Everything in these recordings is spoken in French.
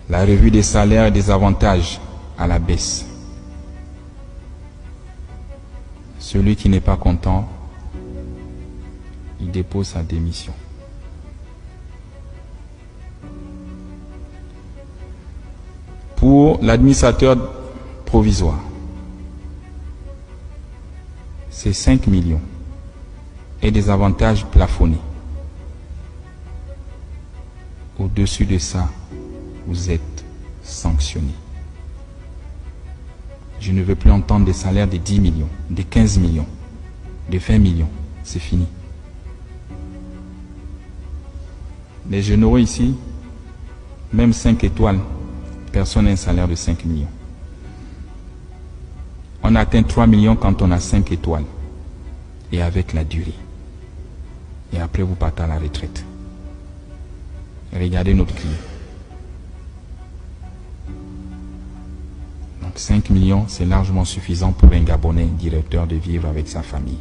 La revue des salaires et des avantages à la baisse. Celui qui n'est pas content, il dépose sa démission. Pour l'administrateur provisoire, c'est 5 millions et des avantages plafonnés. Au-dessus de ça, vous êtes sanctionné. Je ne veux plus entendre des salaires de 10 millions, de 15 millions, de 20 millions. C'est fini. Les généraux ici, même 5 étoiles, personne n'a un salaire de 5 millions. On atteint 3 millions quand on a 5 étoiles. Et avec la durée. Et après, vous partez à la retraite. Regardez notre client. Donc 5 millions, c'est largement suffisant pour un Gabonais directeur de vivre avec sa famille.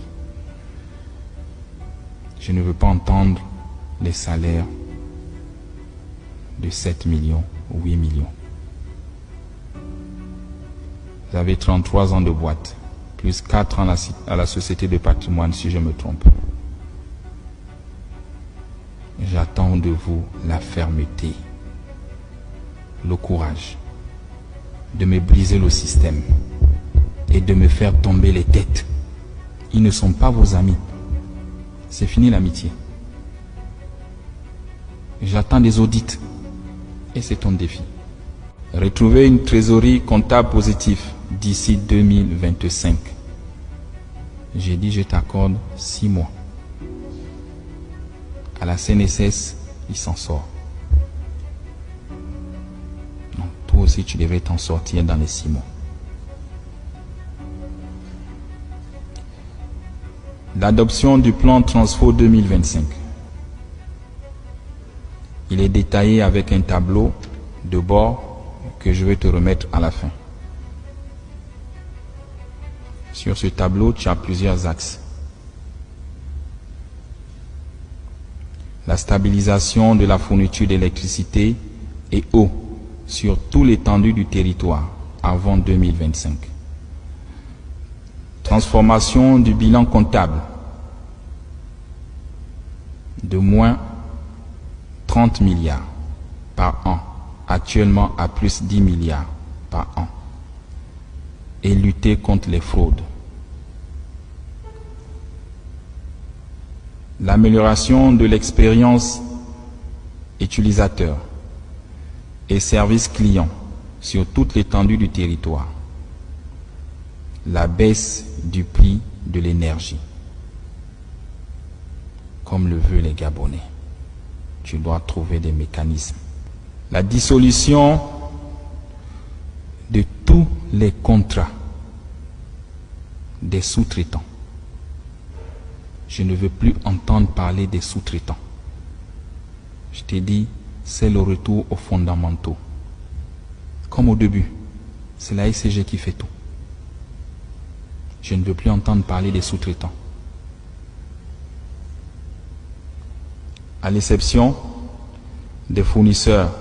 Je ne veux pas entendre les salaires de 7 millions ou 8 millions. Vous avez 33 ans de boîte, plus 4 ans à la société de patrimoine, si je me trompe. J'attends de vous la fermeté, le courage de me briser le système et de me faire tomber les têtes. Ils ne sont pas vos amis. C'est fini l'amitié. J'attends des audits et c'est ton défi. Retrouver une trésorerie comptable positive d'ici 2025. J'ai dit je t'accorde 6 mois. À la CNSS, il s'en sort. Donc toi aussi tu devrais t'en sortir dans les 6 mois. L'adoption du plan Transfo 2025. Il est détaillé avec un tableau de bord que je vais te remettre à la fin. Sur ce tableau, tu as plusieurs axes. La stabilisation de la fourniture d'électricité et eau sur tout l'étendue du territoire avant 2025. Transformation du bilan comptable de moins 30 milliards par an, actuellement à plus 10 milliards par an, et lutter contre les fraudes. L'amélioration de l'expérience utilisateur et service client sur toute l'étendue du territoire. La baisse du prix de l'énergie. Comme le veulent les Gabonais. Tu dois trouver des mécanismes. La dissolution de tous les contrats des sous-traitants. Je ne veux plus entendre parler des sous-traitants. Je t'ai dit, c'est le retour aux fondamentaux. Comme au début, c'est la SCG qui fait tout. Je ne veux plus entendre parler des sous-traitants. À l'exception des fournisseurs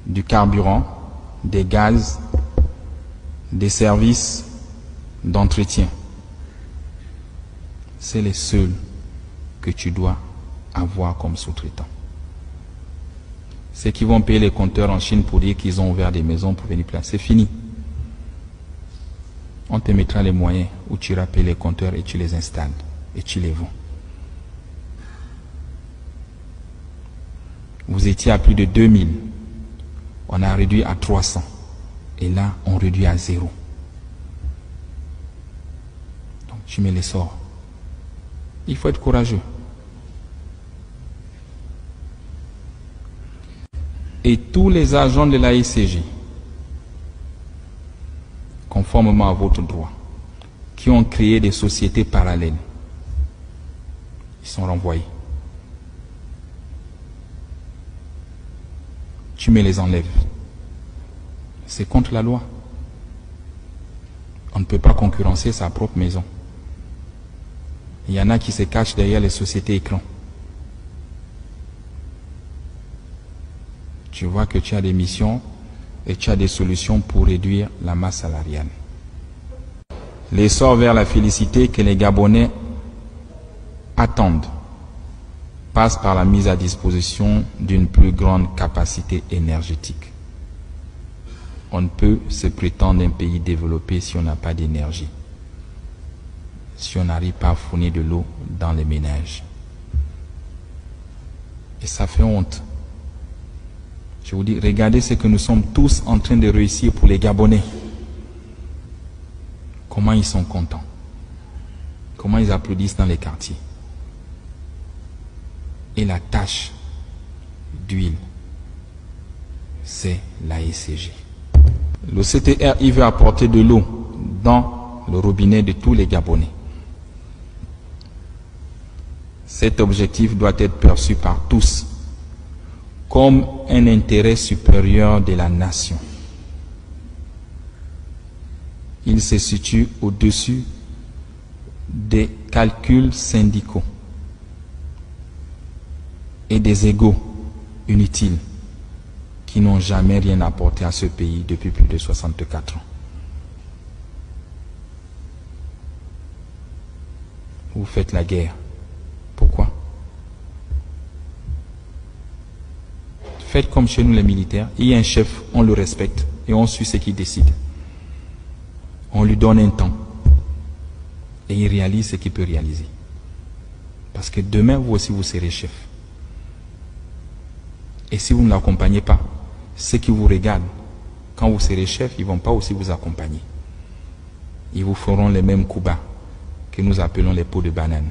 du carburant, des gaz, des services d'entretien. C'est les seuls que tu dois avoir comme sous-traitants. Ceux qui vont payer les compteurs en Chine pour dire qu'ils ont ouvert des maisons pour venir placer, c'est fini. On te mettra les moyens où tu iras payer les compteurs et tu les installes et tu les vends. Vous étiez à plus de 2000. On a réduit à 300. Et là, on réduit à 0. Donc, tu mets les sorts. Il faut être courageux. Et tous les agents de la SCG, conformément à votre droit, qui ont créé des sociétés parallèles, ils sont renvoyés. Tu me les enlèves. C'est contre la loi. On ne peut pas concurrencer sa propre maison. Il y en a qui se cachent derrière les sociétés écrans. tu vois que tu as des missions et tu as des solutions pour réduire la masse salariale. L'essor vers la félicité que les Gabonais attendent passe par la mise à disposition d'une plus grande capacité énergétique. On ne peut se prétendre un pays développé si on n'a pas d'énergie, si on n'arrive pas à fournir de l'eau dans les ménages. Et ça fait honte. Je vous dis, regardez ce que nous sommes tous en train de réussir pour les Gabonais. Comment ils sont contents. Comment ils applaudissent dans les quartiers. Et la tâche d'huile, c'est la ECG. Le CTR, il veut apporter de l'eau dans le robinet de tous les Gabonais. Cet objectif doit être perçu par tous comme un intérêt supérieur de la nation. Il se situe au-dessus des calculs syndicaux et des égos inutiles qui n'ont jamais rien apporté à ce pays depuis plus de 64 ans. Vous faites la guerre. Pourquoi? Faites comme chez nous les militaires. Il y a un chef, on le respecte et on suit ce qu'il décide. On lui donne un temps et il réalise ce qu'il peut réaliser. Parce que demain, vous aussi, vous serez chef. Et si vous ne l'accompagnez pas, ceux qui vous regardent, quand vous serez chef, ils ne vont pas aussi vous accompagner. Ils vous feront les mêmes coups bas que nous appelons les pots de banane.